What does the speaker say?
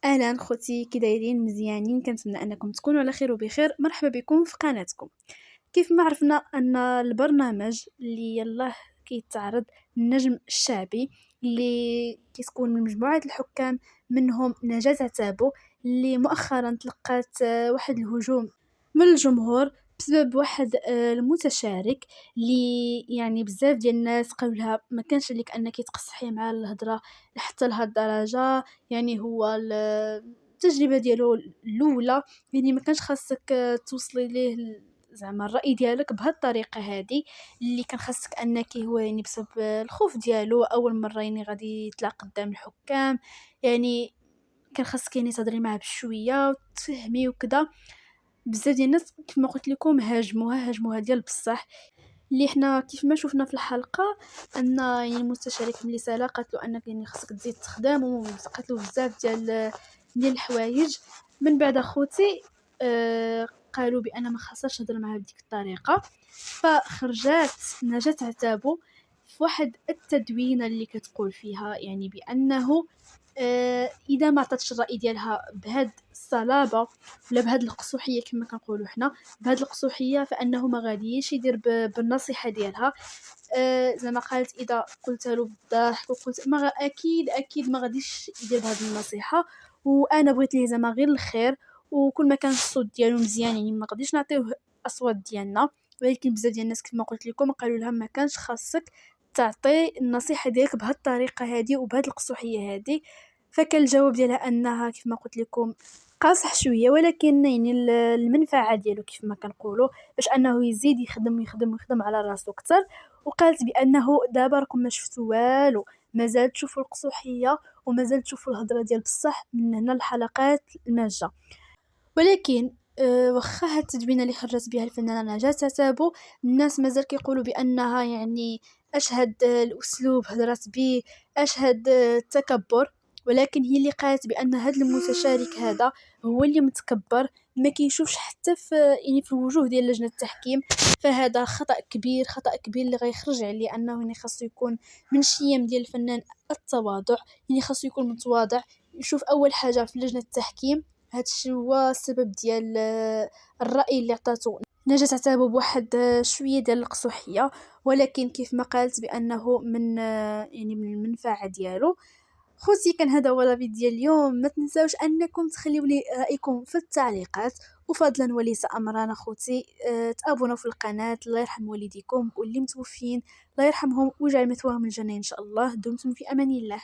اهلا خوتي، كي دايرين؟ مزيانين؟ كنتمنى انكم تكونوا على خير وبخير. مرحبا بكم في قناتكم. كيف ما عرفنا ان البرنامج اللي يلاه كيتعرض النجم الشعبي اللي كتكون من مجموعه الحكام، منهم نجاة عتابو، اللي مؤخرا تلقات واحد الهجوم من الجمهور بسبب واحد المتشارك اللي يعني بزاف ديال الناس قالوا لها ما كانش لك انك تقصحي مع الهضره لحتى لهاد الدرجه. يعني هو التجربه ديالو الاولى، يعني ما كانش خاصك توصلي ليه زعما الراي ديالك بهاد الطريقه هادي، اللي كان خاصك انك هو يعني بسبب الخوف ديالو اول مره يعني غادي يطلع قدام الحكام. يعني كان خاصك يعني تهضري معاه بشويه وتفهمي وكذا. بزاف ديال الناس كيف ما قلت لكم هاجموها ديال بصح، اللي حنا كيف ما شفنا في الحلقه ان يعني المستشارك ملي سالا قالت له انك يعني خاصك تزيد تخدم، وقالت له بزاف ديال الحوايج. من بعد اخوتي قالوا بان ما خاصهاش تهضر معها بديك الطريقه، فخرجات نجاة عتابو في واحد التدوينه اللي كتقول فيها يعني بانه اذا ما عطاتش الراي ديالها بهاد الصلابه ولا بهاد القصوحيه كما كنقولوا حنا، بهاد القصوحيه، فانه ما غاديش يدير بالنصيحه ديالها. زعما قالت اذا قلت له بالضحك وقلت ما اكيد ما غاديش يدير بهاد النصيحه، وانا بغيت ليه زعما غير الخير، وكل ما كان الصوت ديالو مزيان يعني ما غاديش نعطيوه اصوات ديالنا. ولكن بزاف ديال الناس كما قلت لكم قالوا لها ما كانش خاصك تعطي النصيحه ديالك بهاد الطريقه هذه وبهاد القصوحيه هذه. فكان الجواب ديالها انها كيف ما قلت لكم قاصح شويه، ولكن يعني المنفعه ديالو كيف ما كنقولوا باش انه يزيد يخدم على راسو اكثر. وقالت بانه دابا راكم ما شفتوا والو، مازال تشوفوا القصوحيه ومازال تشوفوا الهضره ديال بصح من هنا الحلقات الماجه. ولكن واخا هاد التدوينه اللي خرجت بها الفنانه نجاة عتابو، الناس مازال كيقولوا بانها يعني اشهد الاسلوب هضرات به، اشهد التكبر. ولكن هي اللي قالت بان هذا المتشارك هذا هو اللي متكبر، ما كيشوفش حتى في يعني في الوجوه ديال لجنه التحكيم. فهذا خطا كبير اللي غيخرج عليه انه يعني خاصو يكون من شيم ديال الفنان التواضع. يعني خاصو يكون متواضع، يشوف اول حاجه في لجنه التحكيم هادشي هو السبب ديال الرأي اللي عطاتو نجاة عتابو بواحد شوية ديال القصوحية. ولكن كيف ما قالت بأنه من يعني من المنفعة ديالو. خوتي كان هذا هو الفيديو ديال اليوم. ما تنساوش انكم تخليوا لي رايكم في التعليقات، وفضلا وليس امرا خوتي تابونوا في القناه. الله يرحم والديكم واللي متوفين الله يرحمهم ويجعل مثواهم الجنه ان شاء الله. دمتم في امان الله.